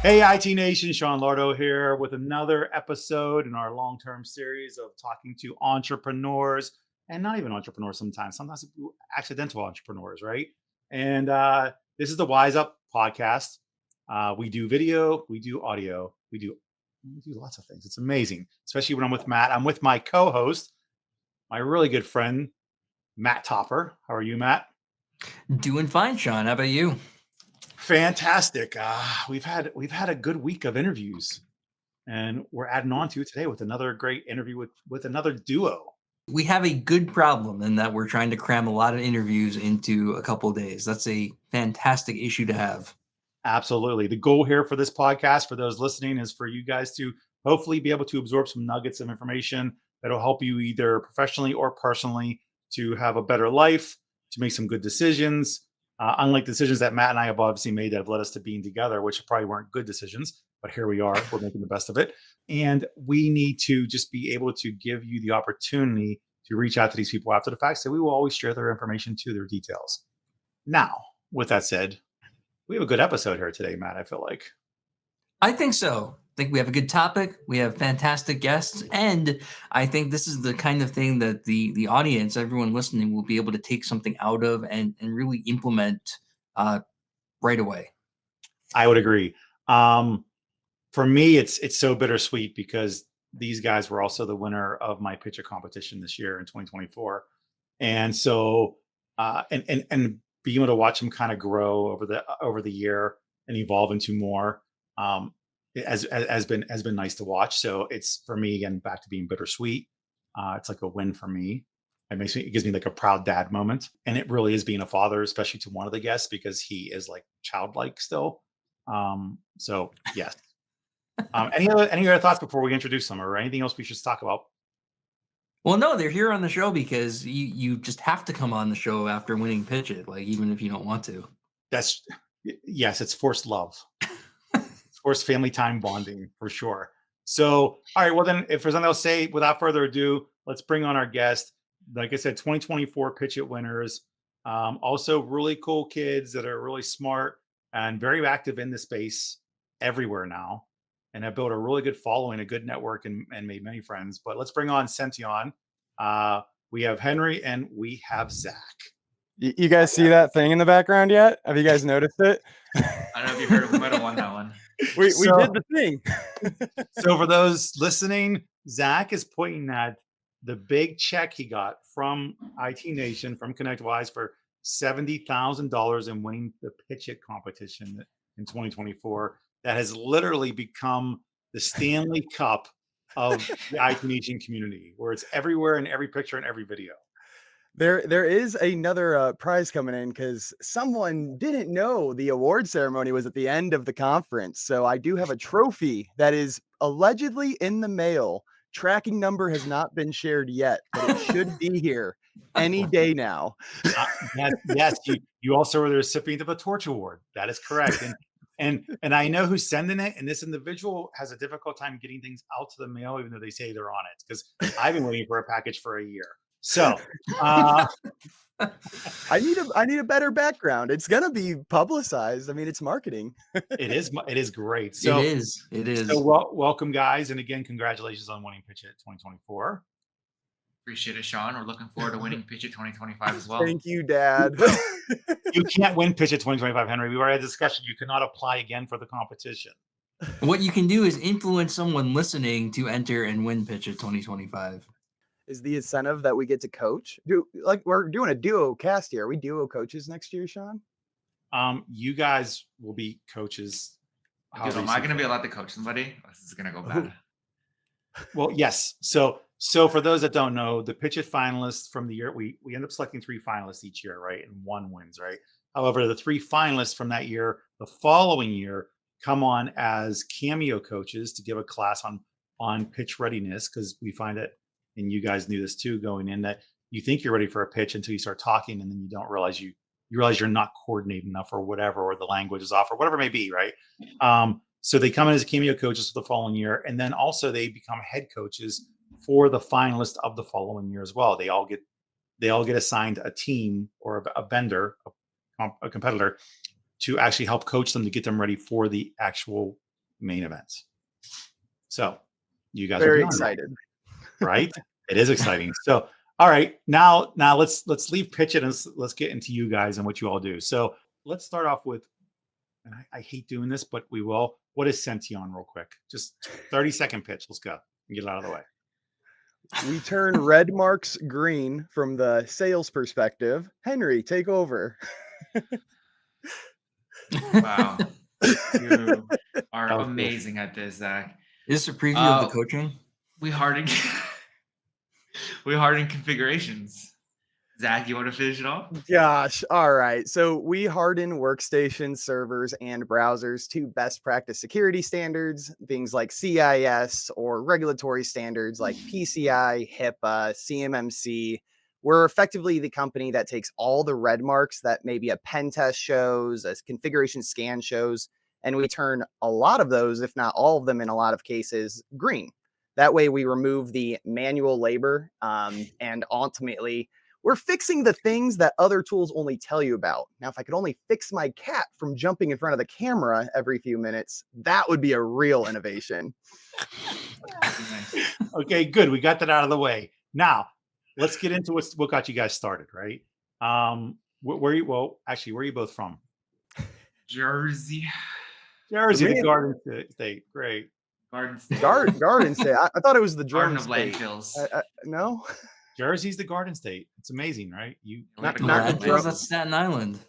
Hey, IT Nation, Sean Lardo here with another episode in our long-term series of talking to entrepreneurs and not even entrepreneurs sometimes accidental entrepreneurs, right? And this is the Wise Up podcast. We do video, we do audio, we do lots of things. It's amazing, especially when I'm with Matt. I'm with my co-host, my really good friend, Matt Topper. How are you, Matt? Doing fine, Sean. How about you? Fantastic. We've had a good week of interviews, and we're adding on to it today with another great interview with another duo. We have a good problem in that we're trying to cram a lot of interviews into a couple of days. That's a fantastic issue to have. Absolutely. The goal here for this podcast, for those listening, is for you guys to hopefully be able to absorb some nuggets of information that'll help you either professionally or personally to have a better life, to make some good decisions. Unlike decisions that Matt and I have obviously made that have led us to being together, which probably weren't good decisions, but here we are. We're making the best of it. And we need to just be able to give you the opportunity to reach out to these people after the fact. So we will always share their information to their details. Now, with that said, we have a good episode here today, Matt, I feel like. I think so. I think we have a good topic. We have fantastic guests. And I think this is the kind of thing that the audience, everyone listening, will be able to take something out of and really implement right away. I would agree. For me, it's so bittersweet because these guys were also the winner of my pitcher competition this year in 2024. And so and being able to watch them kind of grow over the year and evolve into more has been nice to watch. So it's, for me, again, back to being bittersweet. It's like a win for me. It gives me like a proud dad moment, and it really is being a father, especially to one of the guests, because he is like childlike still. So yes. Any other thoughts before we introduce them, or anything else we should talk about? Well, no, they're here on the show because you just have to come on the show after winning Pitch It, like even if you don't want to. Yes, it's forced love. It's forced family time bonding for sure. So, all right, well then, if there's nothing else to say, without further ado, let's bring on our guest. Like I said, 2024 Pitch It winners. Also really cool kids that are really smart and very active in the space everywhere now, and have built a really good following, a good network, and made many friends. But let's bring on Senteon. We have Henry and we have Zach. You guys see that thing in the background yet? Have you guys noticed it? I don't know if you heard of, we might have won that one. We did the thing. So for those listening, Zach is pointing at the big check he got from IT Nation, from ConnectWise, for $70,000 in winning the Pitch It competition in 2024. That has literally become the Stanley Cup of the IT Nation community, where it's everywhere in every picture and every video. There is another prize coming in because someone didn't know the award ceremony was at the end of the conference. So I do have a trophy that is allegedly in the mail. Tracking number has not been shared yet, but it should be here any day now. Yes, you also are the recipient of a Torch Award. That is correct. And I know who's sending it, and this individual has a difficult time getting things out to the mail, even though they say they're on it, because I've been waiting for a package for a year. So I need a better background. It's gonna be publicized. I mean, it's marketing. It is great. So it is. So welcome, guys, and again, congratulations on winning Pitch It 2024. Appreciate it, Sean. We're looking forward to winning Pitch It 2025 as well. Thank you, Dad. You can't win Pitch It 2025, Henry. We've already had a discussion. You cannot apply again for the competition. What you can do is influence someone listening to enter and win Pitch It 2025. Is the incentive that we get to coach? We're doing a duo cast here. Are we duo coaches next year, Sean? You guys will be coaches. Dude, am I going to be allowed to coach somebody? This is going to go bad. Well, yes. So for those that don't know, the Pitch It finalists from the year, we end up selecting 3 finalists each year, right? And 1 wins, right? However, the 3 finalists from that year, the following year, come on as cameo coaches to give a class on pitch readiness, because we find that, and you guys knew this too going in, that you think you're ready for a pitch until you start talking, and then you don't realize you realize you're not coordinated enough, or whatever, or the language is off, or whatever it may be, right? So they come in as cameo coaches for the following year, and then also they become head coaches for the finalists of the following year as well. They all get assigned a team or a vendor, a competitor, to actually help coach them to get them ready for the actual main events. So you guys Very are excited. right? It is exciting. So, all right, now let's leave pitch it and let's get into you guys and what you all do. So let's start off with, and I hate doing this, but we will. What is Senteon, real quick? Just 30-second pitch. Let's go and get it out of the way. We turn red marks green from the sales perspective. Henry, take over. Wow. You are That was cool. amazing at this, Zach. Is this a preview of the coaching? We harden we harden configurations. Zach, you want to finish it off? Gosh. All right. So we harden workstations, servers, and browsers to best practice security standards, things like CIS or regulatory standards like PCI, HIPAA, CMMC. We're effectively the company that takes all the red marks that maybe a pen test shows, a configuration scan shows, and we turn a lot of those, if not all of them in a lot of cases, green. That way we remove the manual labor, and ultimately we're fixing the things that other tools only tell you about. Now, if I could only fix my cat from jumping in front of the camera every few minutes, that would be a real innovation. Okay, good. We got that out of the way. Now, let's get into what got you guys started, right? Where are you? Well, actually, where are you both from? Jersey. Jersey, Me- the Garden State. Great. Garden State. Garden State. I thought it was the drone Garden of state. landfills. No, Jersey's the Garden State. It's amazing, right? You Not- No, not that the feels drone. that's Staten Island.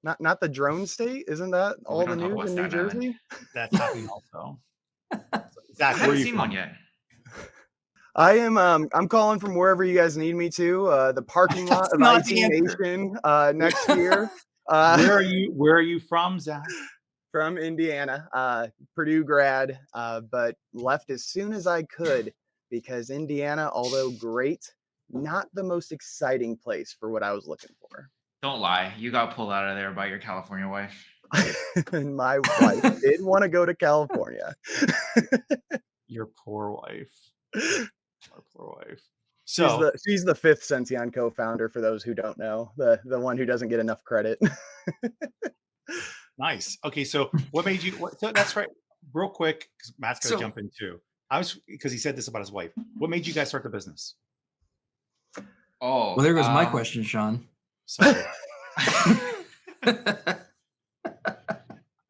not the drone state. Isn't that We all the don't talk news about in New Staten Island. Jersey? that's happening also. I Zach, where are haven't you seen from? one yet. I am. I'm calling from wherever you guys need me to. The parking lot That's of not IT the answer. Nation next year. Where are you from, Zach? From Indiana, Purdue grad, but left as soon as I could because Indiana, although great, not the most exciting place for what I was looking for. Don't lie. You got pulled out of there by your California wife. And my wife did want to go to California. Your poor wife. Our poor wife. So She's the fifth Senteon co-founder, for those who don't know, the one who doesn't get enough credit. nice. Okay, so what made you? So that's right. Real quick, because Matt's going to jump in too. Because he said this about his wife. What made you guys start the business? Oh, Well, there goes my question, Sean. Sorry,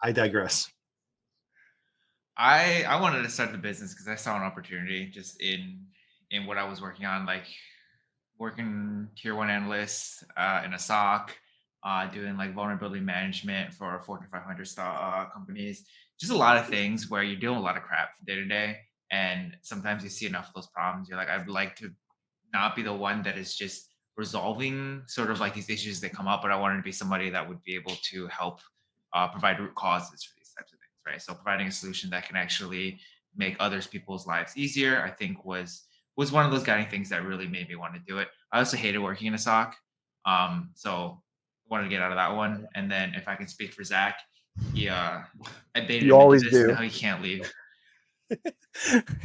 I digress. I wanted to start the business because I saw an opportunity just in what I was working on, like working tier 1 analyst in a SOC, doing like vulnerability management for Fortune 500 companies. Just a lot of things where you're doing a lot of crap day to day, and sometimes you see enough of those problems. You're like, I'd like to not be the one that is just resolving sort of like these issues that come up, but I wanted to be somebody that would be able to help provide root causes for these types of things, right? So providing a solution that can actually make others people's lives easier, I think was one of those guiding things that really made me want to do it. I also hated working in a SOC, so I wanted to get out of that one. And then if I can speak for Zach, I baited You him always into this, do. and now he can't leave.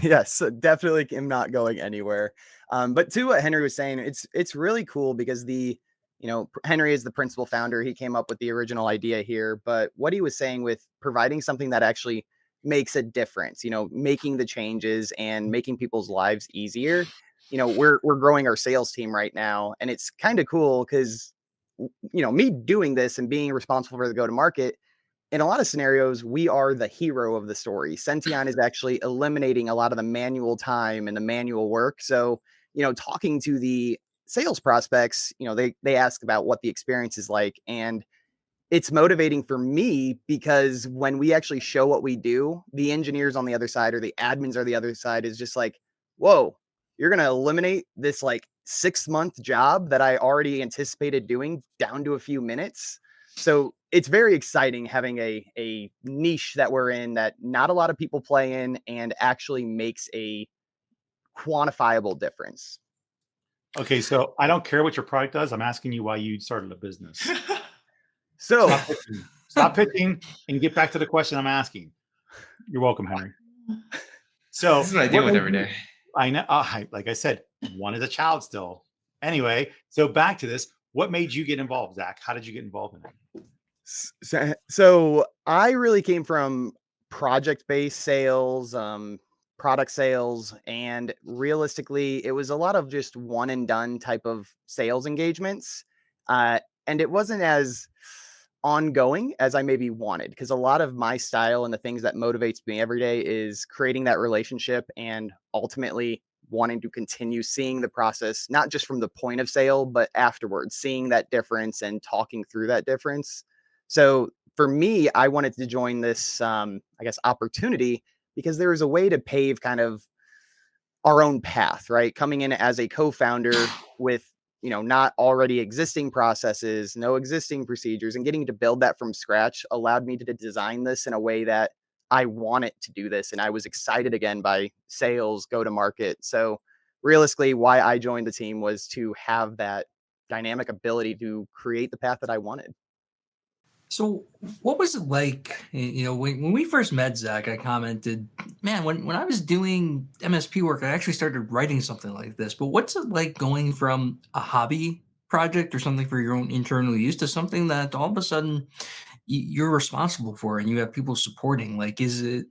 Yes, definitely am not going anywhere. But to what Henry was saying, it's really cool because Henry is the principal founder. He came up with the original idea here, but what he was saying with providing something that actually makes a difference, making the changes and making people's lives easier. We're growing our sales team right now, and it's kind of cool because me doing this and being responsible for the go-to-market, in a lot of scenarios, we are the hero of the story. Senteon is actually eliminating a lot of the manual time and the manual work. So, talking to the sales prospects, they ask about what the experience is like. And it's motivating for me because when we actually show what we do, the engineers on the other side or the admins on the other side is just like, whoa, you're going to eliminate this like 6-month job that I already anticipated doing down to a few minutes. So it's very exciting having a niche that we're in that not a lot of people play in and actually makes a quantifiable difference. Okay, so I don't care what your product does. I'm asking you why you started a business. So Stop pitching and get back to the question I'm asking. You're welcome, Henry. So This is what I deal with every day. I know. Like I said, one is a child still. Anyway, so back to this. What made you get involved, Zach? How did you get involved in it? So I really came from project-based sales, product sales, and realistically, it was a lot of just one and done type of sales engagements. And it wasn't as ongoing as I maybe wanted because a lot of my style and the things that motivates me every day is creating that relationship and ultimately wanting to continue seeing the process, not just from the point of sale, but afterwards, seeing that difference and talking through that difference. So for me, I wanted to join this, I guess, opportunity because there was a way to pave kind of our own path, right? Coming in as a co-founder with, not already existing processes, no existing procedures, and getting to build that from scratch allowed me to design this in a way that I wanted to do this. And I was excited again by sales, go to market. So realistically, why I joined the team was to have that dynamic ability to create the path that I wanted. So, what was it like? When we first met, Zach, I commented, man, when I was doing MSP work, I actually started writing something like this. But what's it like going from a hobby project or something for your own internal use to something that all of a sudden you're responsible for and you have people supporting? Like, is it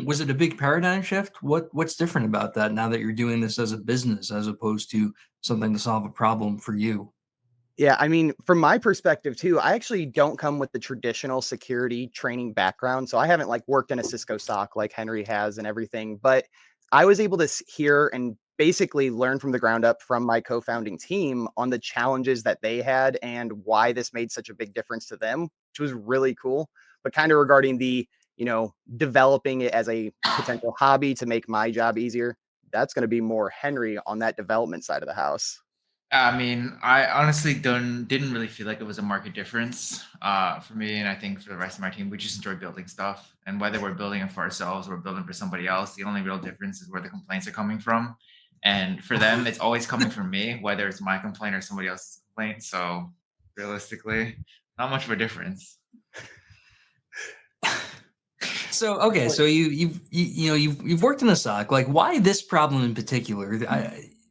was it a big paradigm shift? What's different about that now that you're doing this as a business as opposed to something to solve a problem for you? Yeah, I mean, from my perspective too, I actually don't come with the traditional security training background. So I haven't like worked in a Cisco SOC like Henry has and everything, but I was able to hear and basically learn from the ground up from my co-founding team on the challenges that they had and why this made such a big difference to them, which was really cool. But kind of regarding the, developing it as a potential hobby to make my job easier, that's going to be more Henry on that development side of the house. I mean, I honestly didn't really feel like it was a market difference for me, and I think for the rest of my team, we just enjoy building stuff. And whether we're building it for ourselves or building for somebody else, the only real difference is where the complaints are coming from. And for them, it's always coming from me, whether it's my complaint or somebody else's complaint. So realistically, not much of a difference. So okay, so you've worked in a SOC. Like, why this problem in particular?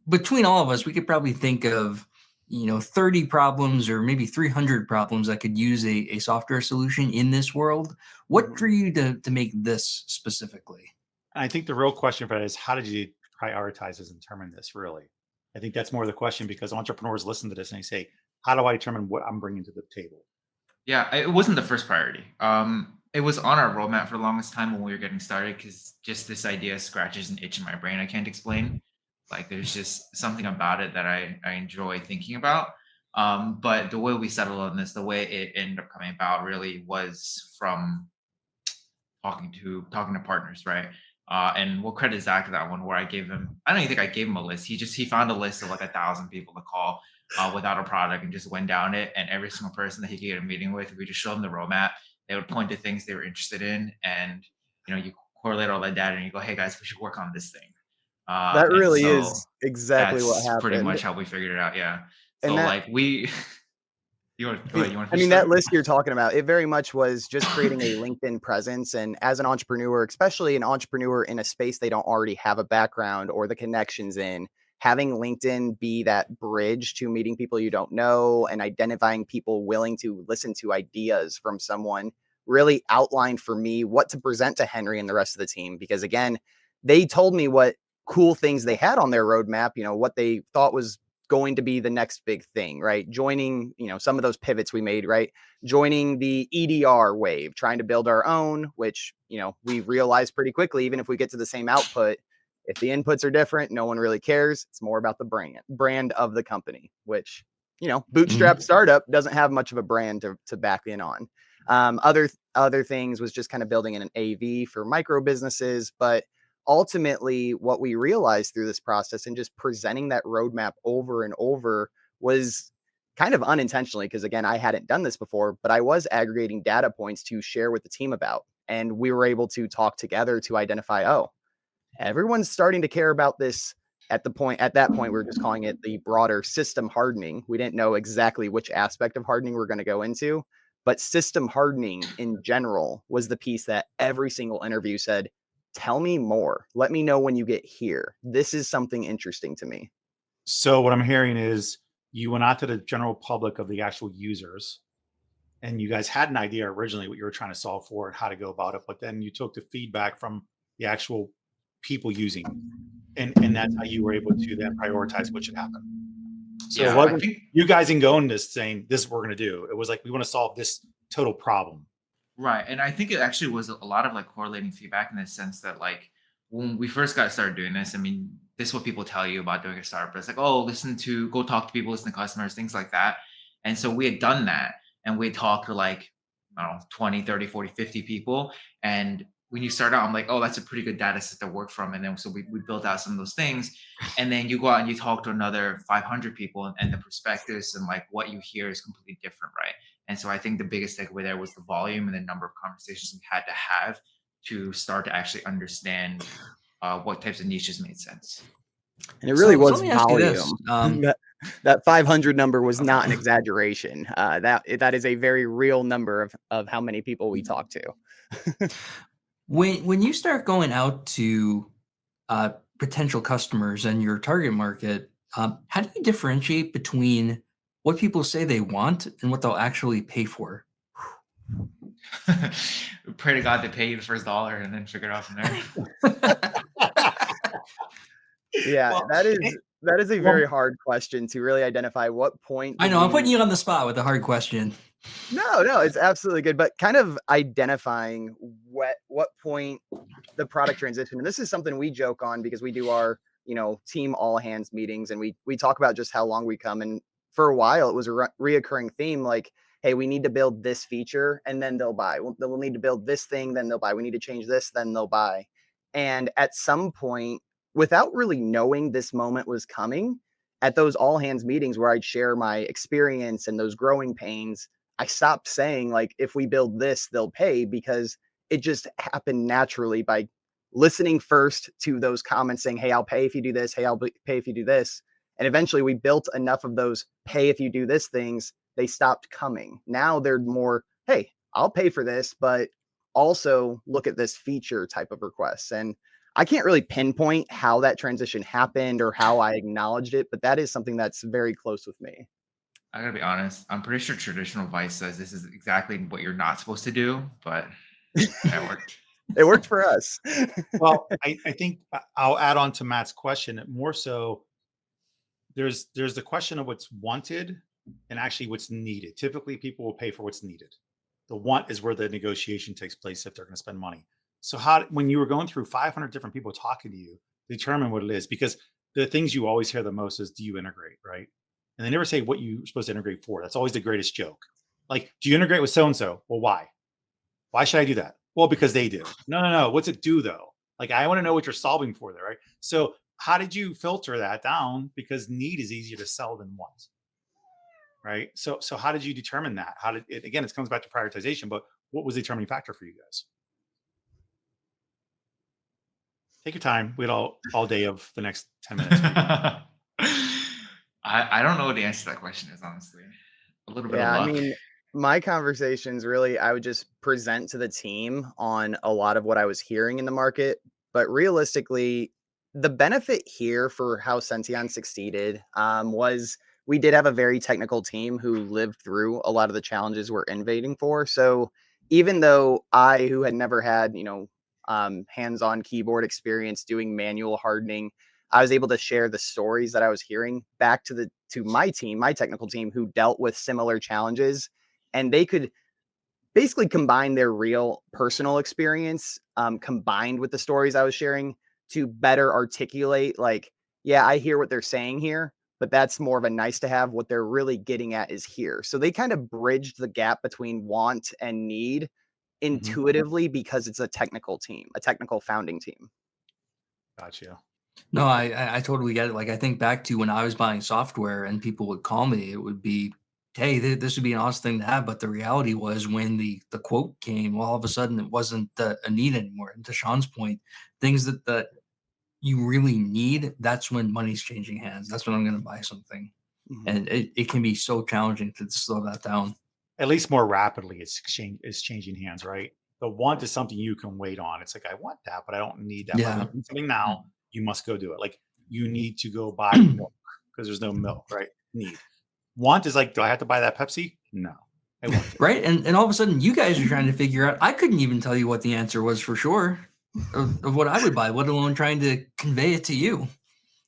Between all of us, we could probably think of 30 problems or maybe 300 problems that could use a software solution in this world. What Mhm. drew you to make this specifically? I think the real question for that is how did you prioritize this and determine this really? I think that's more the question because entrepreneurs listen to this and they say, how do I determine what I'm bringing to the table? Yeah, it wasn't the first priority. It was on our roadmap for the longest time when we were getting started because just this idea scratches an itch in my brain I can't explain. Like there's just something about it that I enjoy thinking about. But the way we settled on this, the way it ended up coming about really was from talking to partners, right? And we'll credit Zach to that one where I gave him, I don't even think I gave him a list. He found a list of like 1,000 people to call without a product and just went down it. And every single person that he could get a meeting with, we just showed them the roadmap. They would point to things they were interested in, and you correlate all that data, and you go, "Hey guys, we should work on this thing." That And really so is exactly what that's pretty happened. much how we figured it out. Yeah. And So that like we, you want go The ahead, you want to I finish mean, that that? list you're talking about, it very much was just creating a LinkedIn presence, and as an entrepreneur, especially an entrepreneur in a space they don't already have a background or the connections in, having LinkedIn be that bridge to meeting people you don't know and identifying people willing to listen to ideas from someone really outlined for me what to present to Henry and the rest of the team. Because again, they told me what cool things they had on their roadmap, what they thought was going to be the next big thing, right? Joining, some of those pivots we made, right? Joining the EDR wave, trying to build our own, which, we realized pretty quickly, even if we get to the same output, if the inputs are different, no one really cares. It's more about the brand of the company, which, bootstrap Mhm. startup doesn't have much of a brand to back in on. Other things was just kind of building an AV for micro businesses, but ultimately what we realized through this process and just presenting that roadmap over and over was kind of unintentionally because again I hadn't done this before, but I was aggregating data points to share with the team about, and we were able to talk together to identify, oh, everyone's starting to care about this. At that point we were just calling it the broader system hardening. We didn't know exactly which aspect of hardening we're going to go into, but system hardening in general was the piece that every single interview said, tell me more, let me know when you get here, this is something interesting to me. So what I'm hearing is you went out to the general public of the actual users and you guys had an idea originally what you were trying to solve for and how to go about it, but then you took the feedback from the actual people using, and that's how you were able to then prioritize what should happen. So it Yeah, I wasn't think you guys in going this saying this is what we're going to do. It was like we want to solve this total problem. right, and I think it actually was a lot of like correlating feedback in the sense that like when we first got started doing this, I mean, this is what people tell you about doing a startup. It's like, oh, go talk to people, listen to customers, things like that. And so we had done that, and we had talked to like, I don't know, 20, 30, 40, 50 people. And when you start out, I'm like, oh, that's a pretty good data set to work from. And then so we built out some of those things. And then you go out and you talk to another 500 people, and the perspectives and like what you hear is completely different, right? And so I think the biggest takeaway there was the volume and the number of conversations we had to have to start to actually understand what types of niches made sense. And it really So was let me ask you this. volume. That 500 number was not an exaggeration. That is a very real number of how many people we talked to. When you start going out to potential customers and your target market, how do you differentiate between what people say they want and what they'll actually pay for? Pray to God to pay you the first dollar and then figure it out from there. Yeah, Well, that is a well, very hard question to really identify what point I do know I'm we putting you on the spot with a hard question. No, it's absolutely good, but kind of identifying what point the product transition. And this is something we joke on because we do our, team all hands meetings, and we talk about just how long we come. And for a while, it was a reoccurring theme, like, hey, we need to build this feature, and then they'll buy. We'll need to build this thing, then they'll buy. We need to change this, then they'll buy. And at some point, without really knowing this moment was coming, at those all hands meetings where I'd share my experience and those growing pains, I stopped saying like, if we build this, they'll pay, because it just happened naturally by listening first to those comments saying, hey, I'll pay if you do this. Hey, pay if you do this. And eventually we built enough of those pay if you do this things. They stopped coming. Now they're more, hey, I'll pay for this, but also look at this feature type of requests. And I can't really pinpoint how that transition happened or how I acknowledged it, but that is something that's very close with me. I gotta be honest. I'm pretty sure traditional advice says this is exactly what you're not supposed to do, but that worked. It worked for us. well, I think I'll add on to Matt's question. More so, there's the question of what's wanted and actually what's needed. Typically, people will pay for what's needed. The want is where the negotiation takes place if they're going to spend money. So when you were going through 500 different people talking to you, determine what it is, because the things you always hear the most is, do you integrate, right? And they never say what you're supposed to integrate for. That's always the greatest joke. Like, do you integrate with so and so? Well, why? Why should I do that? Well, because they do. No. What's it do though? Like, I want to know what you're solving for there, right? So how did you filter that down? Because need is easier to sell than want, right? So how did you determine that? How did it, again, it comes back to prioritization, but what was the determining factor for you guys? Take your time. We had all day of the next 10 minutes. I don't know what the answer to that question is, honestly. A little bit of Yeah, I luck. mean, my conversations really, I would just present to the team on a lot of what I was hearing in the market. But realistically, the benefit here for how Senteon succeeded was we did have a very technical team who lived through a lot of the challenges we're innovating for. So even though I, who had never had, hands-on keyboard experience doing manual hardening, I was able to share the stories that I was hearing back to my team, my technical team, who dealt with similar challenges, and they could basically combine their real personal experience, combined with the stories I was sharing, to better articulate, like, yeah, I hear what they're saying here, but that's more of a nice to have. What they're really getting at is here. So they kind of bridged the gap between want and need Mhm. intuitively because it's a technical team, a technical founding team. Gotcha. No, I totally get it. Like I think back to when I was buying software and people would call me, it would be, "Hey, this would be an awesome thing to have." But the reality was when the quote came, well, all of a sudden it wasn't a need anymore. And to Sean's point, things that you really need, that's when money's changing hands. That's when I'm going to buy something, Mhm. and it can be so challenging to slow that down. At least more rapidly, it's changing hands, right? The want is something you can wait on. It's like, I want that, but I don't need that. But Yeah. when you need something now, you must go do it. Like, you need to go buy milk because there's no milk, right? Need. Want is like, do I have to buy that Pepsi? No. I want to. Right. And all of a sudden you guys are trying to figure out, I couldn't even tell you what the answer was for sure of what I would buy, let alone trying to convey it to you.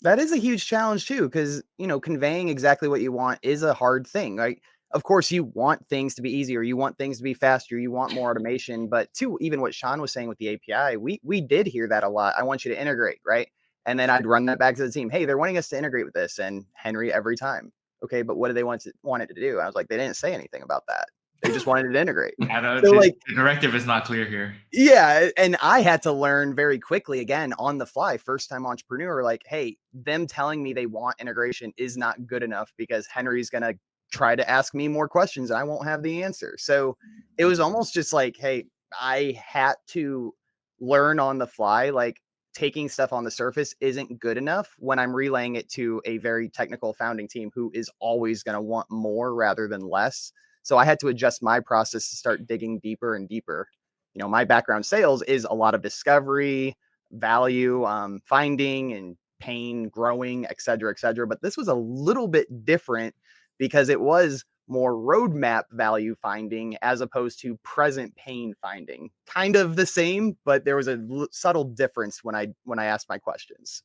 That is a huge challenge too, because conveying exactly what you want is a hard thing. Like, of course, you want things to be easier, you want things to be faster, you want more automation. But too, even what Sean was saying with the API, we did hear that a lot. I want you to integrate, right? And then I'd run that back to the team. Hey, they're wanting us to integrate with this, and Henry every time. Okay, but what do they want it to do? I was like, they didn't say anything about that. They just wanted it to integrate. I know So like, the directive is not clear here. yeah, and I had to learn very quickly, again, on the fly, first time entrepreneur, like, hey, them telling me they want integration is not good enough because Henry's going to try to ask me more questions and I won't have the answer. So it was almost just like, hey, I had to learn on the fly, like taking stuff on the surface isn't good enough when I'm relaying it to a very technical founding team who is always going to want more rather than less. So I had to adjust my process to start digging deeper and deeper. My background sales is a lot of discovery, value, finding and pain, growing, et cetera, et cetera. But this was a little bit different because it was more roadmap value finding as opposed to present pain finding. Kind of the same, but there was a subtle difference when I asked my questions.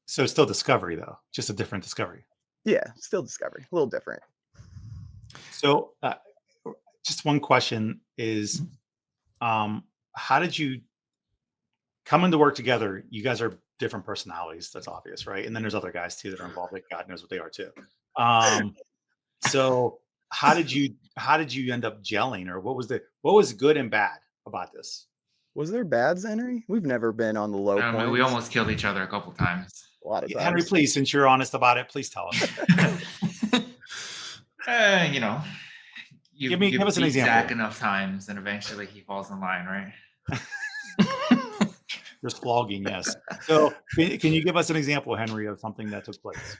So it's still discovery though, just a different discovery. Yeah, still discovery, a little different. So just one question is, how did you come into work together? You guys are different personalities. That's obvious, right? And then there's other guys too that are involved. Like God knows what they are too. So how did you end up gelling, or what was good and bad about this? Was there bads, Henry? We've never been on the low I mean, points. we almost killed each other a couple times. A lot of times. Henry, please, since you're honest about it, please tell us. You Give us an beat example. Zach enough times, and eventually he falls in line, right? There's flogging, yes. So can you give us an example, Henry, of something that took place?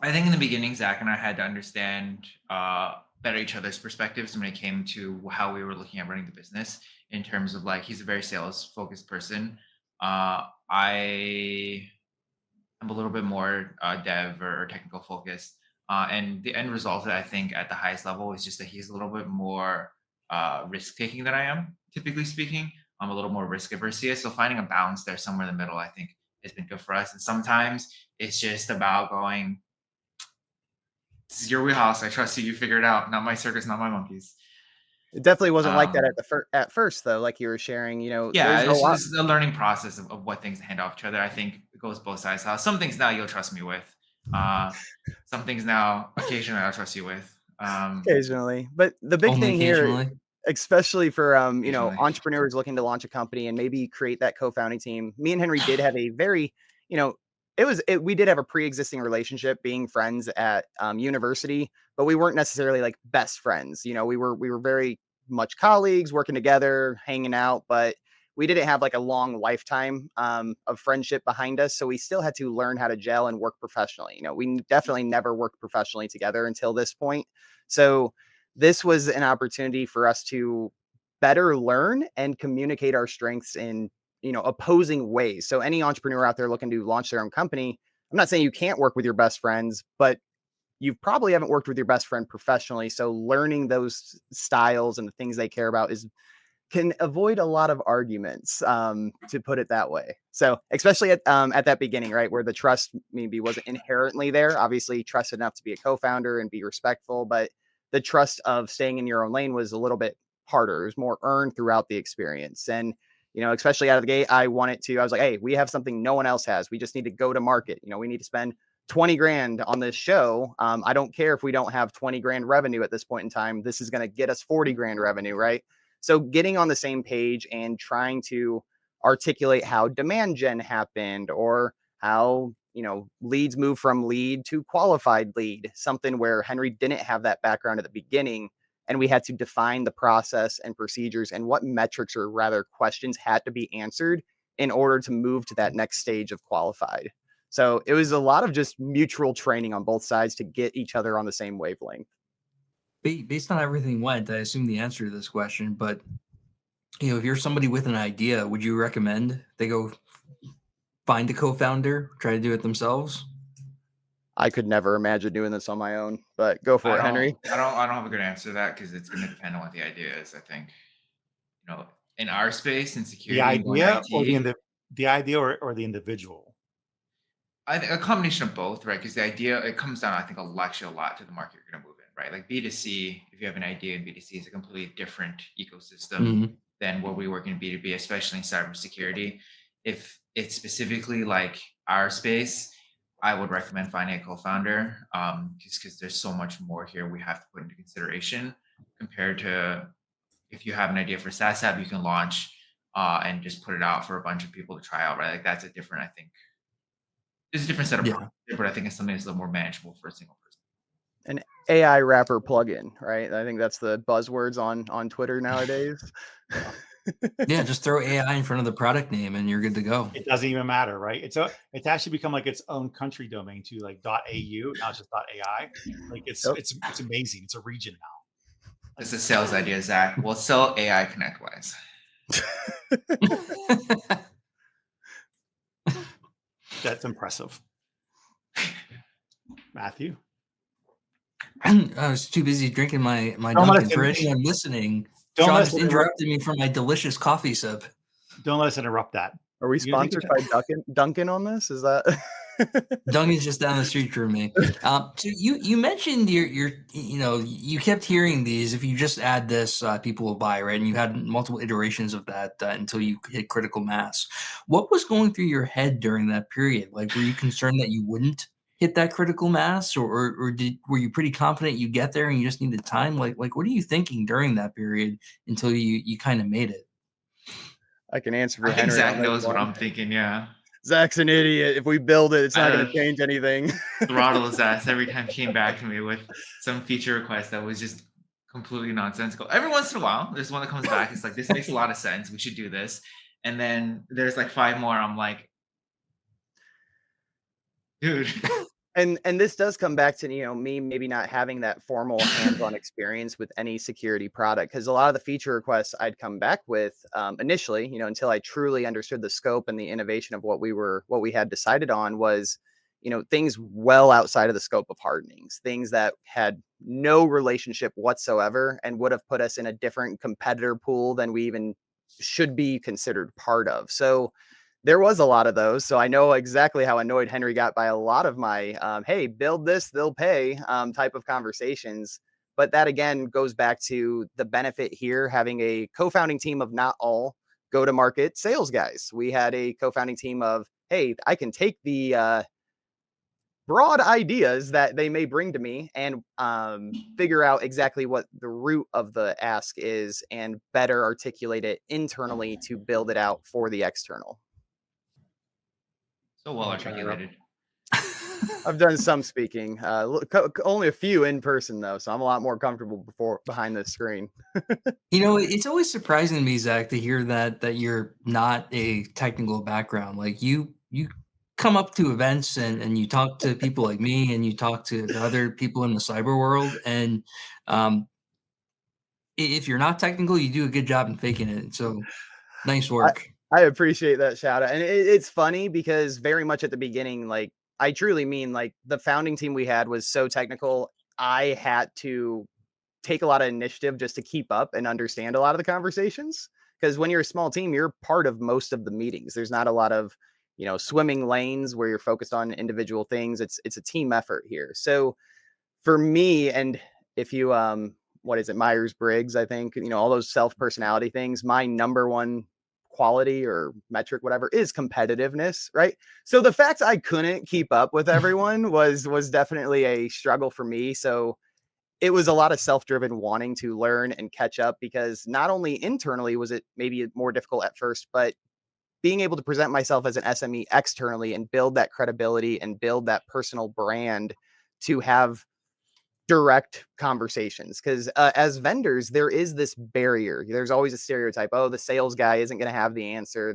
I think in the beginning, Zach and I had to understand better each other's perspectives when it came to how we were looking at running the business. In terms of like, he's a very sales focused person. I am a little bit more dev or technical focused. And the end result, I think, at the highest level is just that he's a little bit more risk taking than I am, typically speaking. I'm a little more risk averse. So finding a balance there somewhere in the middle, I think, has been good for us. And sometimes it's just about going, this is your wheelhouse. I trust you. You figure it out. Not my circus, not my monkeys. It definitely wasn't like that at first, though. Like you were sharing, yeah, it's a learning process of what things hand off each other. I think it goes both sides. Some things now you'll trust me with. Some things now, occasionally, I'll trust you with. Occasionally, but the big thing here, especially for entrepreneurs looking to launch a company and maybe create that co-founding team. Me and Henry did have a very, we did have a pre-existing relationship, being friends at university, but we weren't necessarily like best friends. We were very much colleagues, working together, hanging out, but we didn't have like a long lifetime of friendship behind us. So we still had to learn how to gel and work professionally. We definitely never worked professionally together until this point. So this was an opportunity for us to better learn and communicate our strengths in, opposing ways. So any entrepreneur out there looking to launch their own company, I'm not saying you can't work with your best friends, but you probably haven't worked with your best friend professionally. So learning those styles and the things they care about can avoid a lot of arguments, to put it that way. So especially at that beginning, right, where the trust maybe wasn't inherently there. Obviously, trust enough to be a co-founder and be respectful, but the trust of staying in your own lane was a little bit harder. It was more earned throughout the experience. And especially out of the gate, I was like, hey, we have something no one else has. We just need to go to market. We need to spend 20 grand on this show. I don't care if we don't have 20 grand revenue at this point in time. This is going to get us 40 grand revenue, right? So getting on the same page and trying to articulate how demand gen happened, or how, leads move from lead to qualified lead, something where Henry didn't have that background at the beginning. And we had to define the process and procedures and what metrics, or rather questions, had to be answered in order to move to that next stage of qualified. So it was a lot of just mutual training on both sides to get each other on the same wavelength. Based on everything went, I assume the answer to this question, but if you're somebody with an idea, would you recommend they go find a co-founder, try to do it themselves? I could never imagine doing this on my own, but go for it, Henry. I don't have a good answer to that because it's going to depend on what the idea is. I think, you know, in our space in The security and going idea or IT, the idea or the individual? I think a combination of both, right? Because the idea, it comes down, I think, actually a lot to the market you're going to move in, right? Like B2C, if you have an idea in B2C, is a completely different ecosystem Mhm. than what we work in B2B, especially in cybersecurity. If it's specifically like our space, I would recommend finding a co-founder, just because there's so much more here we have to put into consideration compared to if you have an idea for a SaaS app you can launch and just put it out for a bunch of people to try out, right? Like that's a different, I think, it's a different set of Yeah. problems, but I think it's something that's a little more manageable for a single person. An AI wrapper plugin, right? I think that's the buzzwords on Twitter nowadays. Yeah, just throw AI in front of the product name and you're good to go. It doesn't even matter, right? It's actually become like its own country domain too, like .au. Now it's just .ai. Like Yep. it's amazing. It's a region now. It's a sales idea, Zach. We'll sell AI ConnectWise. That's impressive. Matthew, I was too busy drinking my Don't let us Dunkin'. For in- anyone listening, don't Sean let us just interrupt. interrupted me from my delicious coffee sip. Don't let us interrupt that. Are we You think sponsored by Dunkin' on this? Is that Dunkin's just down the street from me. So you mentioned your you kept hearing these. If you just add this, people will buy, right? And you had multiple iterations of that until you hit critical mass. What was going through your head during that period? Like, were you concerned that you wouldn't hit that critical mass, or were you pretty confident you get there and you just needed time? Like what are you thinking during that period until you kind of made it? I can answer for I think Henry on Zach this knows what one. I'm thinking. Yeah, Zach's an idiot. If we build it, it's not going I to change anything. throttle his ass every time he came back to me with some feature request that was just completely nonsensical. Every once in a while, there's one that comes back. It's like, this makes a lot of sense. We should do this. And then there's like 5 more. I'm like, dude. And this does come back to, me maybe not having that formal hands-on experience with any security product, because a lot of the feature requests I'd come back with initially, until I truly understood the scope and the innovation of what we had decided on was, things well outside of the scope of hardenings, things that had no relationship whatsoever and would have put us in a different competitor pool than we even should be considered part of. So there was a lot of those. So I know exactly how annoyed Henry got by a lot of my, hey, build this, they'll pay type of conversations. But that again goes back to the benefit here, having a co-founding team of not all go-to-market sales guys. We had a co-founding team of, hey, I can take the broad ideas that they may bring to me and figure out exactly what the root of the ask is and better articulate it internally to build it out for the external. So well articulated. I've done some speaking, only a few in person though, so I'm a lot more comfortable behind the screen. It's always surprising to me, Zach, to hear that you're not a technical background. Like you come up to events and you talk to people like me and you talk to other people in the cyber world. And if you're not technical, you do a good job in faking it. So nice work. I appreciate that shout out. And it's funny because very much at the beginning, like I truly mean like the founding team we had was so technical. I had to take a lot of initiative just to keep up and understand a lot of the conversations. Because when you're a small team, you're part of most of the meetings. There's not a lot of, swimming lanes where you're focused on individual things. It's a team effort here. So for me, and if you what is it, Myers-Briggs, I think, all those self-personality things, my number one quality or metric, whatever, is competitiveness, right? So the fact I couldn't keep up with everyone was definitely a struggle for me. So it was a lot of self-driven wanting to learn and catch up, because not only internally was it maybe more difficult at first, but being able to present myself as an SME externally and build that credibility and build that personal brand to have direct conversations. Because as vendors, there is this barrier. There's always a stereotype. Oh, the sales guy isn't going to have the answer.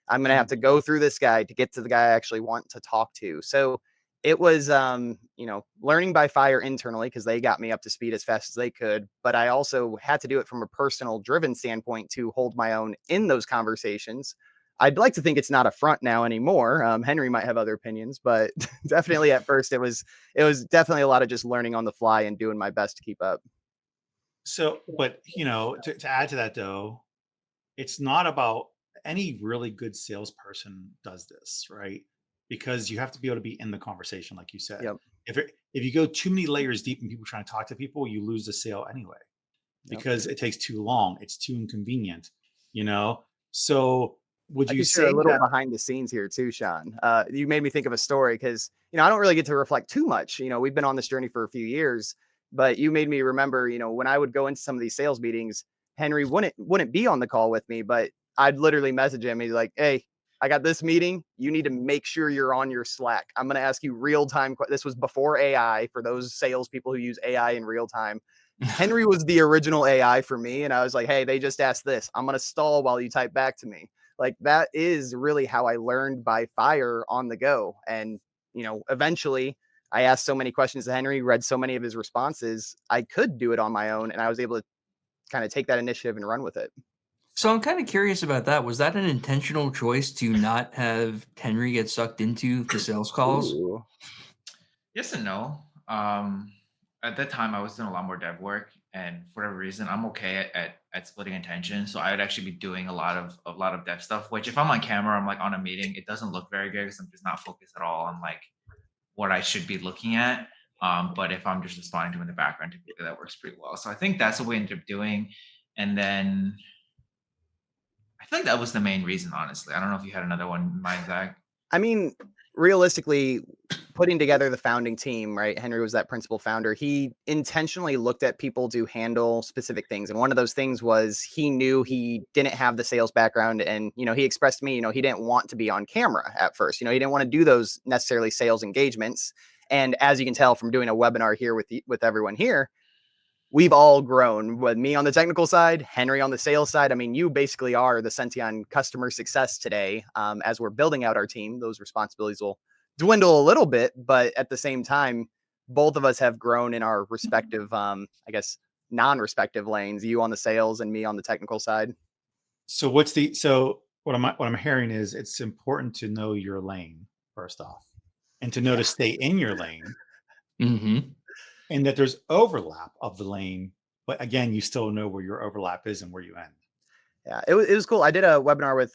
I'm going to have to go through this guy to get to the guy I actually want to talk to. So it was, learning by fire internally, because they got me up to speed as fast as they could. But I also had to do it from a personal driven standpoint to hold my own in those conversations. I'd like to think it's not a front now anymore. Henry might have other opinions, but definitely at first it was definitely a lot of just learning on the fly and doing my best to keep up. So, but to add to that though, it's not about any really good salesperson does this, right? Because you have to be able to be in the conversation, like you said. Yep. If you go too many layers deep and people trying to talk to people, you lose the sale anyway Yep. because it takes too long. It's too inconvenient, you know. So would I you could share a say little that? behind the scenes here too, Sean. You made me think of a story because I don't really get to reflect too much. We've been on this journey for a few years, but you made me remember. When I would go into some of these sales meetings, Henry wouldn't be on the call with me, but I'd literally message him. He's like, "Hey, I got this meeting. You need to make sure you're on your Slack. I'm going to ask you real time." This was before AI for those salespeople who use AI in real time. Henry was the original AI for me, and I was like, "Hey, they just asked this. I'm going to stall while you type back to me." Like that is really how I learned by fire on the go. And, eventually I asked so many questions to Henry, read so many of his responses, I could do it on my own. And I was able to kind of take that initiative and run with it. So I'm kind of curious about that. Was that an intentional choice to not have Henry get sucked into the sales calls? Ooh. Yes and no. At that time, I was doing a lot more dev work, and for whatever reason, I'm okay at splitting attention. So I would actually be doing a lot of dev stuff. Which, if I'm on camera, I'm like on a meeting, it doesn't look very good because I'm just not focused at all on like what I should be looking at. But if I'm just responding to in the background, typically that works pretty well. So I think that's what we ended up doing, and then I think that was the main reason. Honestly, I don't know if you had another one in mind, Zach. I mean, realistically, putting together the founding team, right? Henry was that principal founder. He intentionally looked at people to handle specific things. And one of those things was he knew he didn't have the sales background. And, he expressed to me, he didn't want to be on camera at first. He didn't want to do those necessarily sales engagements. And as you can tell from doing a webinar here with everyone here, we've all grown, with me on the technical side, Henry on the sales side. I mean, you basically are the Senteon customer success today. As we're building out our team, those responsibilities will dwindle a little bit, but at the same time, both of us have grown in our respective, I guess, non-respective lanes, you on the sales and me on the technical side. So what I'm hearing is it's important to know your lane first off, and to know to stay in your lane, Mm-hmm. and that there's overlap of the lane, but again, you still know where your overlap is and where you end. Yeah, it was cool. I did a webinar with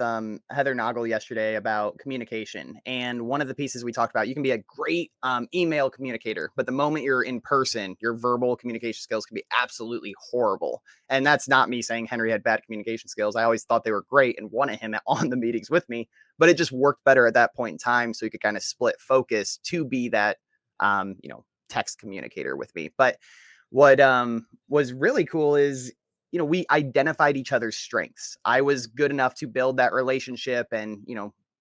Heather Noggle yesterday about communication. And one of the pieces we talked about, you can be a great email communicator, but the moment you're in person, your verbal communication skills can be absolutely horrible. And that's not me saying Henry had bad communication skills. I always thought they were great and wanted him on the meetings with me, but it just worked better at that point in time. So he could kind of split focus to be that, text communicator with me. But what was really cool is we identified each other's strengths. I was good enough to build that relationship and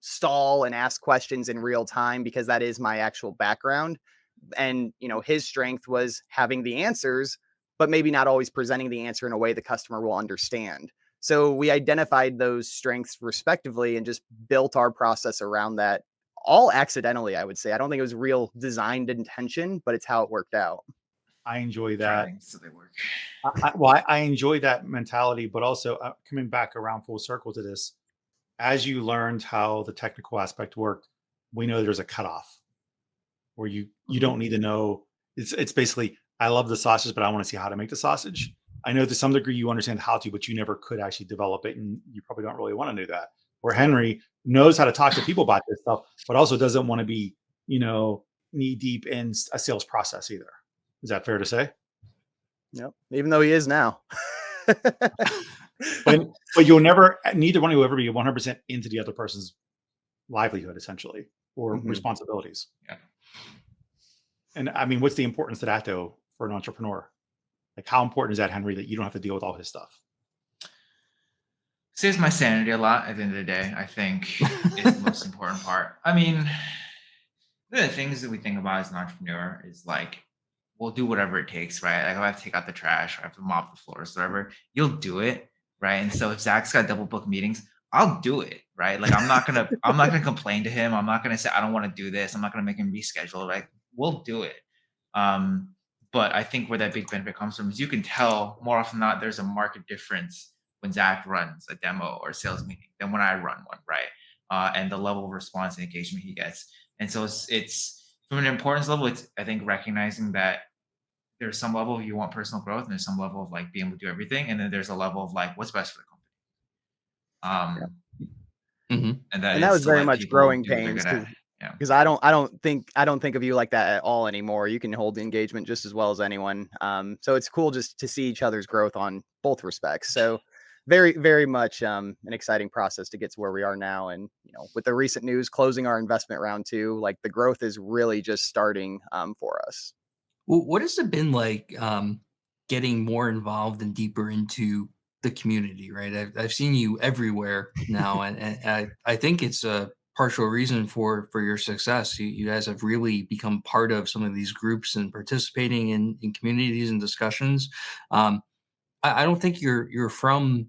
stall and ask questions in real time because that is my actual background. And his strength was having the answers, but maybe not always presenting the answer in a way the customer will understand. So we identified those strengths respectively and just built our process around that, all accidentally, I would say. I don't think it was real designed intention, but it's how it worked out. I enjoy that. Trying so they work. I enjoy that mentality, but also coming back around full circle to this, as you learned how the technical aspect worked, we know there's a cutoff where you don't need to know. It's basically, I love the sausage, but I want to see how to make the sausage. I know to some degree you understand how to, but you never could actually develop it, and you probably don't really want to do that. Where Henry knows how to talk to people about this stuff, but also doesn't want to be, knee deep in a sales process either. Is that fair to say? Yep. Even though he is now. But you'll never, neither one of you will ever be 100% into the other person's livelihood, essentially, or responsibilities. Yeah. And I mean, what's the importance of that though for an entrepreneur? Like, how important is that, Henry, that you don't have to deal with all his stuff? Saves my sanity a lot at the end of the day, I think is the most important part. I mean, one of the things that we think about as an entrepreneur is like, we'll do whatever it takes, right? Like if I have to take out the trash, or I have to mop the floors, whatever, you'll do it, right? And so if Zach's got double book meetings, I'll do it, right? Like I'm not gonna complain to him. I'm not gonna say I don't want to do this. I'm not gonna make him reschedule. Like we'll do it. But I think where that big benefit comes from is you can tell more often than not there's a market difference when Zach runs a demo or sales meeting than when I run one, right? And the level of response and engagement he gets. And so it's from an importance level, it's I think recognizing that there's some level of you want personal growth and there's some level of like being able to do everything. And then there's a level of like what's best for the company. Mhm. And that And that is was to very let much people growing do what they're pains good at. Yeah. because I don't think of you like that at all anymore. You can hold the engagement just as well as anyone. So it's cool just to see each other's growth on both respects. So very, very much an exciting process to get to where we are now. And with the recent news closing our investment round too, like the growth is really just starting for us. Well, what has it been like getting more involved and deeper into the community, right? I've seen you everywhere now, and I think it's a partial reason for your success. You guys have really become part of some of these groups and participating in communities and discussions. Um, I don't think you're from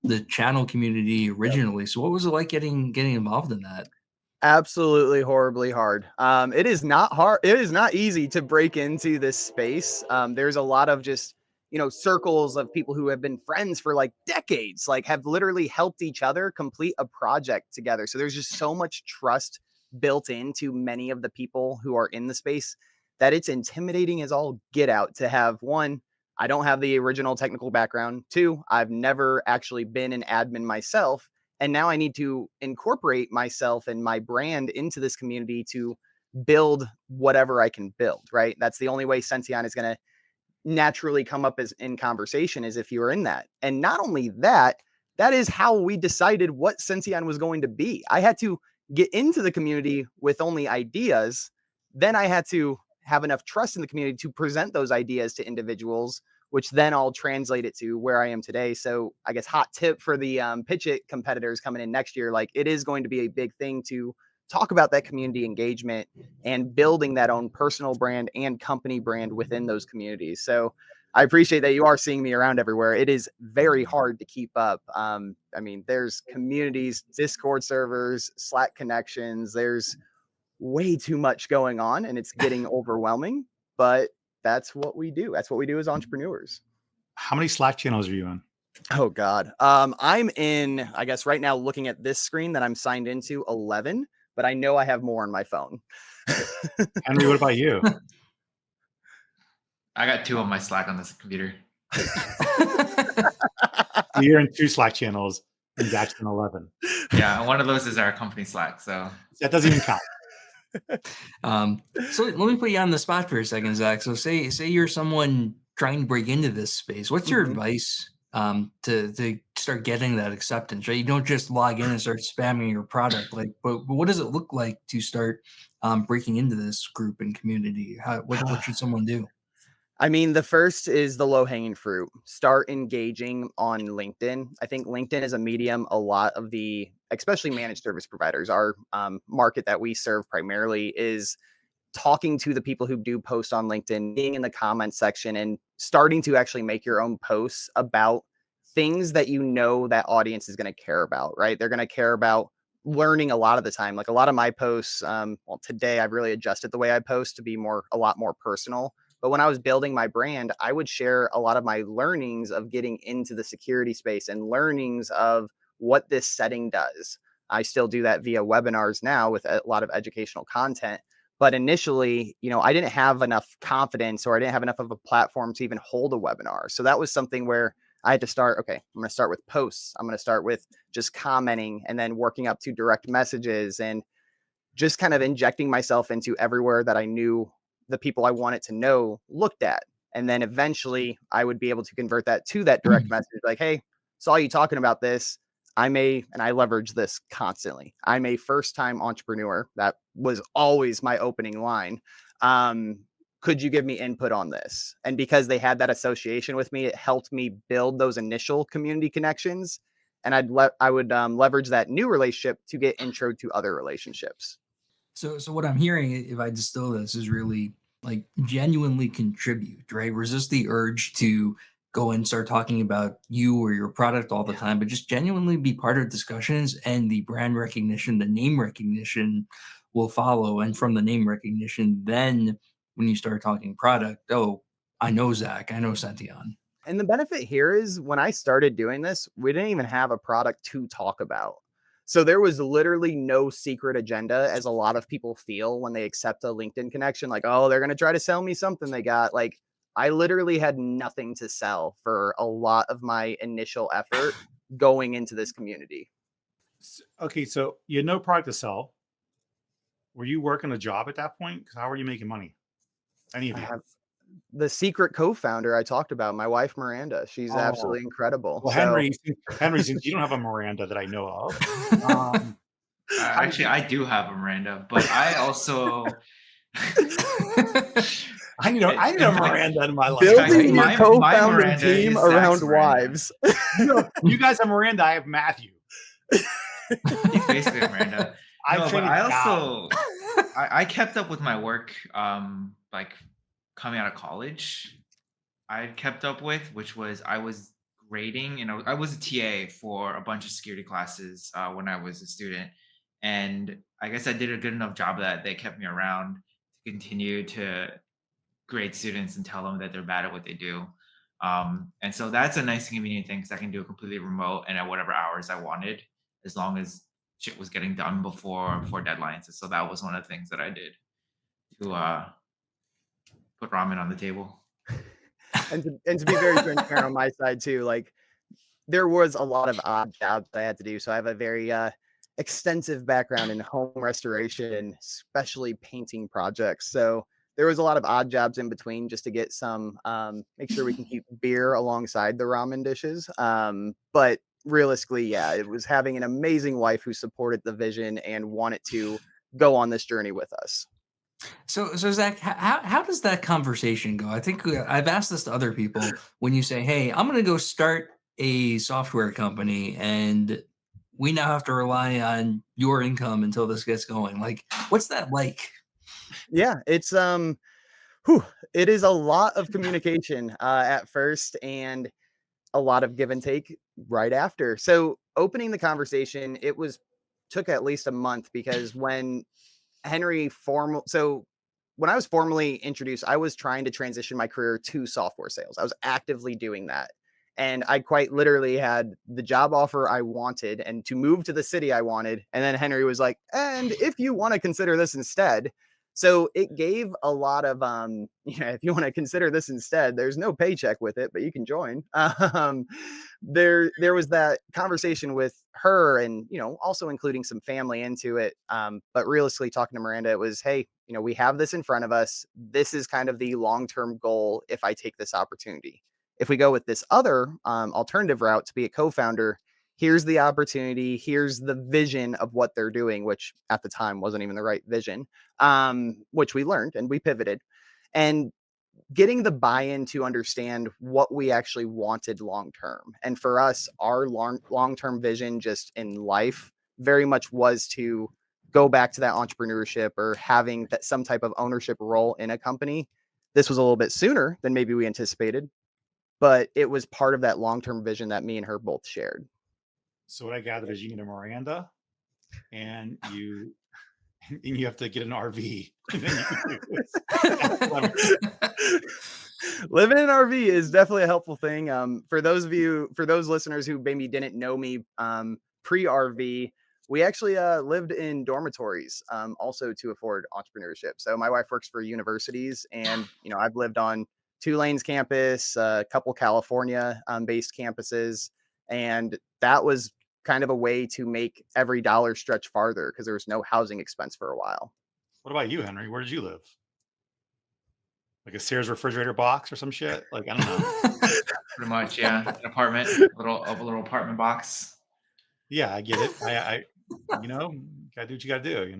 the channel community originally. So what was it like getting involved in that? Absolutely horribly hard. It is not hard. It is not easy to break into this space. There's a lot of just, circles of people who have been friends for like decades, like have literally helped each other complete a project together. So there's just so much trust built into many of the people who are in the space that it's intimidating as all get out to have one. I don't have the original technical background. Two, I've never actually been an admin myself, and now I need to incorporate myself and my brand into this community to build whatever I can build, right? That's the only way Senteon is going to naturally come up as in conversation is if you are in that. And not only that, that is how we decided what Senteon was going to be. I had to get into the community with only ideas. Then I had to have enough trust in the community to present those ideas to individuals, which then I'll translate it to where I am today. So I guess hot tip for the pitch it competitors coming in next year, like it is going to be a big thing to talk about that community engagement and building that own personal brand and company brand within those communities. So I appreciate that you are seeing me around everywhere. It is very hard to keep up. I mean, there's communities, Discord servers, Slack connections. There's way too much going on and it's getting overwhelming, but that's what we do. That's what we do as entrepreneurs. How many Slack channels are you in? Oh God. I'm in, I guess right now looking at this screen that I'm signed into 11, but I know I have more on my phone. Henry, what about you? I got 2 on my Slack on this computer. So you're in 2 Slack channels and Zach's in 11. Yeah, and one of those is our company Slack. So That doesn't even count. So let me put you on the spot for a second, Zach. So say you're someone trying to break into this space. What's your advice to start getting that acceptance? Right, you don't just log in and start spamming your product. Like, but what does it look like to start breaking into this group and community? What should someone do? I mean, the first is the low hanging fruit. Start engaging on LinkedIn. I think LinkedIn is a medium a lot of the, especially managed service providers, our market that we serve primarily is talking to the people who do post on LinkedIn, being in the comment section and starting to actually make your own posts about things that that audience is going to care about, right? They're going to care about learning a lot of the time. Like a lot of my posts, well, today I've really adjusted the way I post to be a lot more personal. But when I was building my brand, I would share a lot of my learnings of getting into the security space and learnings of what this setting does. I still do that via webinars now with a lot of educational content. But initially, I didn't have enough confidence or I didn't have enough of a platform to even hold a webinar. So that was something where I had to start, okay, I'm going to start with posts. I'm going to start with just commenting and then working up to direct messages and just kind of injecting myself into everywhere that I knew the people I wanted to know looked at. And then eventually I would be able to convert that to that direct message like, hey, saw you talking about this. And I leverage this constantly. I'm a first time entrepreneur. That was always my opening line. Could you give me input on this? And because they had that association with me, it helped me build those initial community connections. And I would leverage that new relationship to get intro to other relationships. So what I'm hearing, if I distill this, is really like genuinely contribute, right? Resist the urge to go and start talking about you or your product all the time, but just genuinely be part of discussions, and the brand recognition, the name recognition will follow. And from the name recognition, then when you start talking product, oh, I know Zach, I know Senteon. And the benefit here is when I started doing this, we didn't even have a product to talk about. So there was literally no secret agenda, as a lot of people feel when they accept a LinkedIn connection. Like, oh, they're going to try to sell me something they got. Like, I literally had nothing to sell for a lot of my initial effort going into this community. Okay, so you had no product to sell. Were you working a job at that point? Because how were you making money? Any of I you? have the secret co-founder I talked about, my wife, Miranda. She's Oh, absolutely incredible. well, So Henry, since you don't have a Miranda that I know of, um, how did Actually, you? I do have a Miranda, but I also, I need a in fact, Miranda in my life. building your my co-founding Miranda team is Zach's around Miranda. wives. You guys have Miranda. I have Matthew. He's basically a Miranda. I No, but traded I down. also I kept up with my work like coming out of college. I kept up with, which was I was grading, and I was a TA for a bunch of security classes when I was a student, and I guess I did a good enough job that they kept me around to continue to grade students and tell them that they're bad at what they do. And so that's a nice convenient thing because I can do it completely remote and at whatever hours I wanted, as long as shit was getting done before deadlines. And so that was one of the things that I did to put ramen on the table. And to be very transparent on my side too, like there was a lot of odd jobs I had to do. So I have a very extensive background in home restoration, especially painting projects. So there was a lot of odd jobs in between just to get some, make sure we can keep beer alongside the ramen dishes. But realistically, yeah, it was having an amazing wife who supported the vision and wanted to go on this journey with us. So Zach, how does that conversation go? I think I've asked this to other people. When you say, "Hey, I'm going to go start a software company, and we now have to rely on your income until this gets going," like, what's that like? Yeah, it's whew, it is a lot of communication at first and a lot of give and take right after. So opening the conversation, it was took at least a month because when I was formally introduced, I was trying to transition my career to software sales. I was actively doing that. And I quite literally had the job offer I wanted and to move to the city I wanted. And then Henry was like, and if you want to consider this instead. So it gave a lot of, if you want to consider this instead, there's no paycheck with it, but you can join. There was that conversation with her and, also including some family into it. But realistically talking to Miranda, it was, hey, we have this in front of us. This is kind of the long-term goal if I take this opportunity. If we go with this other alternative route to be a co-founder, here's the opportunity. Here's the vision of what they're doing, which at the time wasn't even the right vision, which we learned and we pivoted. And getting the buy-in to understand what we actually wanted long-term. And for us, our long-term vision just in life very much was to go back to that entrepreneurship or having that some type of ownership role in a company. This was a little bit sooner than maybe we anticipated, but it was part of that long-term vision that me and her both shared. So what I gathered is you need a Miranda, and you have to get an RV. And then you can do this. Living in an RV is definitely a helpful thing. For those listeners who maybe didn't know me pre-RV, we actually lived in dormitories also to afford entrepreneurship. So my wife works for universities, and I've lived on Tulane's campus, a couple California based campuses, and that was kind of a way to make every dollar stretch farther because there was no housing expense for a while. What about you, Henry? Where did you live? Like a Sears refrigerator box or some shit? Like, I don't know. Pretty much, yeah. An apartment, a little apartment box. Yeah, I get it. I gotta do what you gotta do.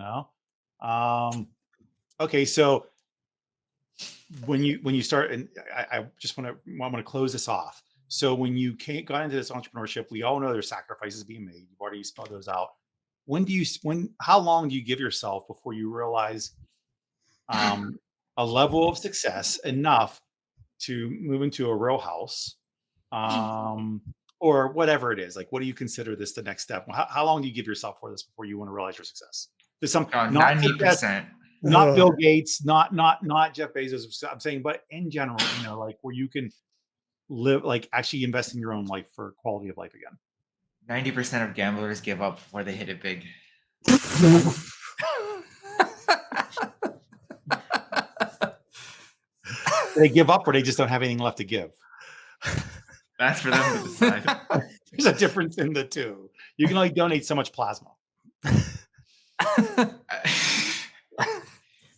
Okay, so when you start, and I just want to close this off. So when you got into this entrepreneurship, we all know there's sacrifices being made. You've already spelled those out. How long do you give yourself before you realize a level of success enough to move into a real house, or whatever it is? Like, what do you consider this the next step? How long do you give yourself for this before you want to realize your success? There's some not success, 90%. not Bill Gates, not Jeff Bezos. I'm saying, but in general, like where you can live, like actually invest in your own life for quality of life again? 90% of gamblers give up before they hit it big. They give up or they just don't have anything left to give? That's for them to decide. There's a difference in the two. You can only donate so much plasma.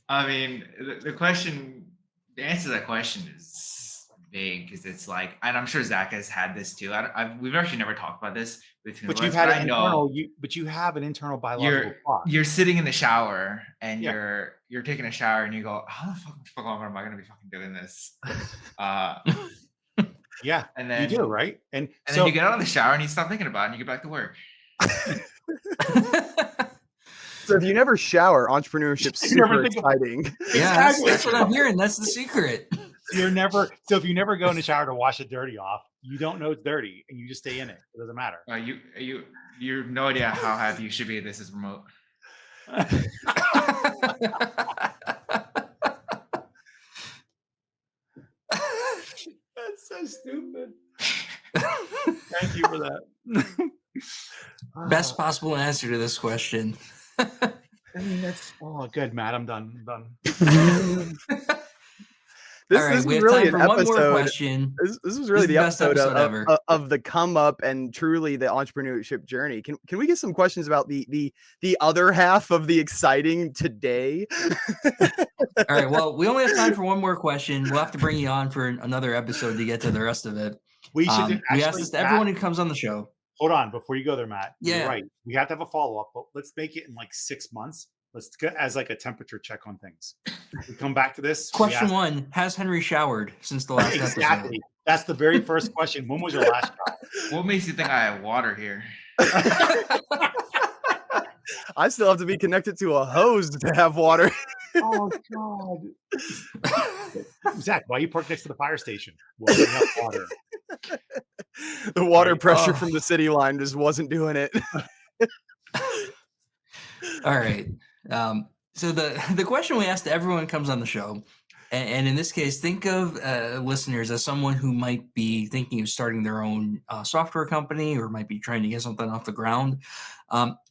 I mean, the answer to that question is vague because it's like, and I'm sure Zach has had this too. We've actually never talked about this between But us, you've had but an I know internal, but you have an internal biological clock. you're sitting in the shower and Yeah. you're taking a shower and you go, how the fuck long am I going to be fucking doing this? Yeah, And you then do, right? And then so you get out of the shower and you stop thinking about it and you get back to work. So if you never shower, entrepreneurship's You never super think about- exciting. Yeah, that's, Exactly. that's what I'm hearing. That's the secret. so if you never go in the shower to wash it dirty off, you don't know it's dirty and you just stay in it. It doesn't matter. You have no idea how happy you should be. This is remote. That's so stupid. Thank you for that. Best possible answer to this question. I mean, that's good, Matt. I'm done. I'm done. This All right, was we have really time an for one more episode. question. This was really is the the best episode episode of the come up and truly the entrepreneurship journey. Can we get some questions about the other half of the exciting today? All right, well, we only have time for one more question. We'll have to bring you on for another episode to get to the rest of it. We should We ask this to everyone who comes on the show. Hold on, before you go there, Matt. Yeah. You're right. We have to have a follow up, but let's make it in like 6 months. Let's get as like a temperature check on things. We come back to this. Question one: has Henry showered since the last Exactly. episode? That's the very first question. When was your last shower? What makes you think I have water here? I still have to be connected to a hose to have water. Oh God. Zach, why you park next to the fire station? Well, you have water. The water Right. pressure from the city line just wasn't doing it. All right. So the question we ask to everyone who comes on the show, and in this case, think of listeners as someone who might be thinking of starting their own software company or might be trying to get something off the ground.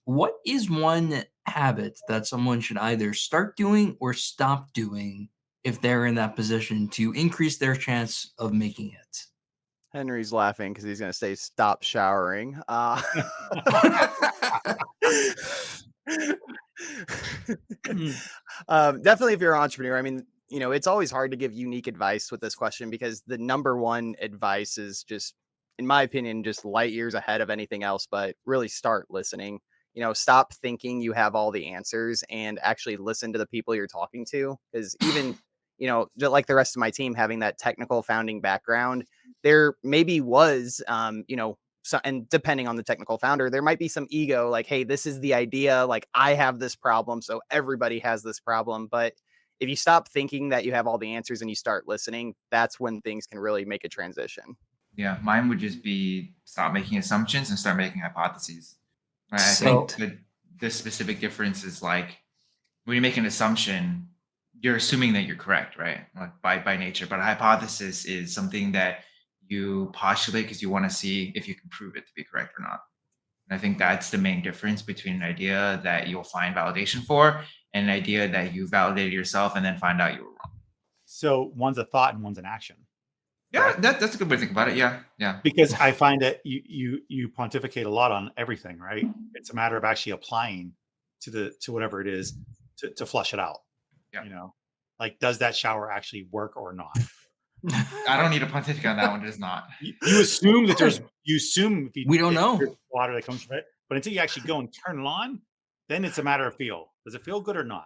What is one habit that someone should either start doing or stop doing if they're in that position to increase their chance of making it? Henry's laughing because he's going to say, stop showering. Definitely if you're an entrepreneur, I mean, it's always hard to give unique advice with this question because the number one advice is just, in my opinion, just light years ahead of anything else, but really start listening. Stop thinking you have all the answers and actually listen to the people you're talking to. Because even, just like the rest of my team having that technical founding background, there maybe was, so, and depending on the technical founder, there might be some ego like, hey, this is the idea. Like, I have this problem, so everybody has this problem. But if you stop thinking that you have all the answers and you start listening, that's when things can really make a transition. Yeah, mine would just be stop making assumptions and start making hypotheses. Right? I Succinct. think the specific difference is like when you make an assumption, you're assuming that you're correct, right? Like by nature. But a hypothesis is something that you postulate because you want to see if you can prove it to be correct or not. And I think that's the main difference between an idea that you'll find validation for and an idea that you validated yourself and then find out you were wrong. So one's a thought and one's an action. Yeah, Right? that's a good way to think about it. Yeah. Because I find that you pontificate a lot on everything, right? It's a matter of actually applying to whatever it is to flush it out. Yeah. Like, does that shower actually work or not? I don't need a pontificate on that one. It is not. You assume that We don't know. there's water that comes from it, but until you actually go and turn it on, then it's a matter of feel. Does it feel good or not?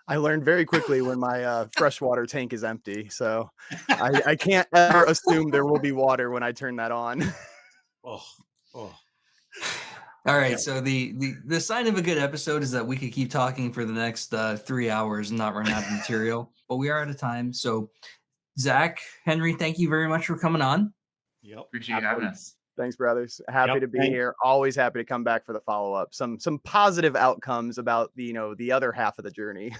I learned very quickly when my freshwater tank is empty. So I can't ever assume there will be water when I turn that on. Oh. All right. Yeah. So the sign of a good episode is that we could keep talking for the next 3 hours and not run out of material. But we are out of time. So Zach, Henry, thank you very much for coming on. Yep. Appreciate you having us. Thanks, brothers. Happy Yep, to be thanks. here. Always happy to come back for the follow-up. Some positive outcomes about the other half of the journey.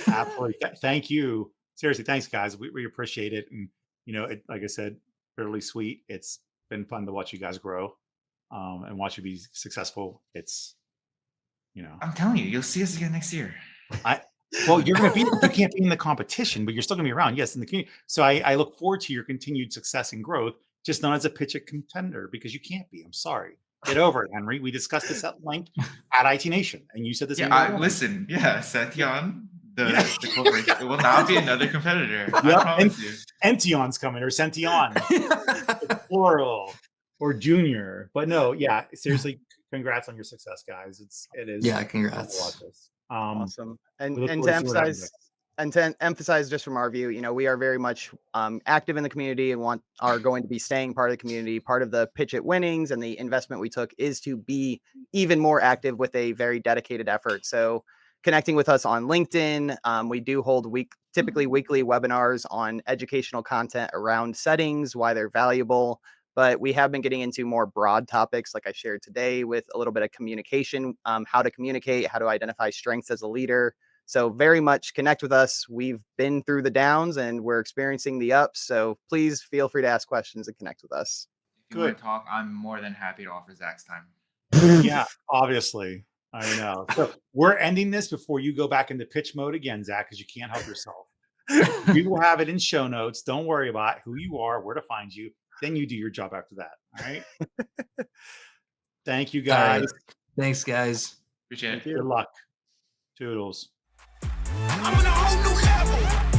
Absolutely. Thank you. Seriously, thanks, guys. We appreciate it. And like I said, fairly sweet. It's been fun to watch you guys grow, and watch you be successful. It's, I'm telling you, you'll see us again next year. well, you're going to be, you can't be in the competition, but you're still going to be around. Yes, in the community. So I look forward to your continued success and growth, just not as a pitch it contender, because you can't be. I'm sorry. Get over it, Henry. We discussed this at length at IT Nation, and you said the same thing. Listen, Senteon, Yeah. the corporation, it will not be another competitor. I Yep, promise you. Ention's coming, or Senteon, plural, or junior. But no, yeah, seriously, congrats on your success, guys. It is. Yeah, fun to congrats. watch this. Awesome. And we look and forward to to see what happens emphasize and to emphasize just from our view, we are very much active in the community and are going to be staying part of the community. Part of the pitch it winnings and the investment we took is to be even more active with a very dedicated effort. So connecting with us on LinkedIn, we do hold typically weekly webinars on educational content around settings, why they're valuable. But we have been getting into more broad topics, like I shared today, with a little bit of communication, how to communicate, how to identify strengths as a leader. So very much connect with us. We've been through the downs and we're experiencing the ups. So please feel free to ask questions and connect with us. If you want to talk, I'm more than happy to offer Zach's time. Yeah, obviously. I know. So we're ending this before you go back into pitch mode again, Zach, because you can't help yourself. We will have it in show notes. Don't worry about who you are, where to find you. Then you do your job after that. All right. Thank you, guys. All right. Thanks, guys. Appreciate it. Thank you. Good luck. Toodles. I'm on a whole new level.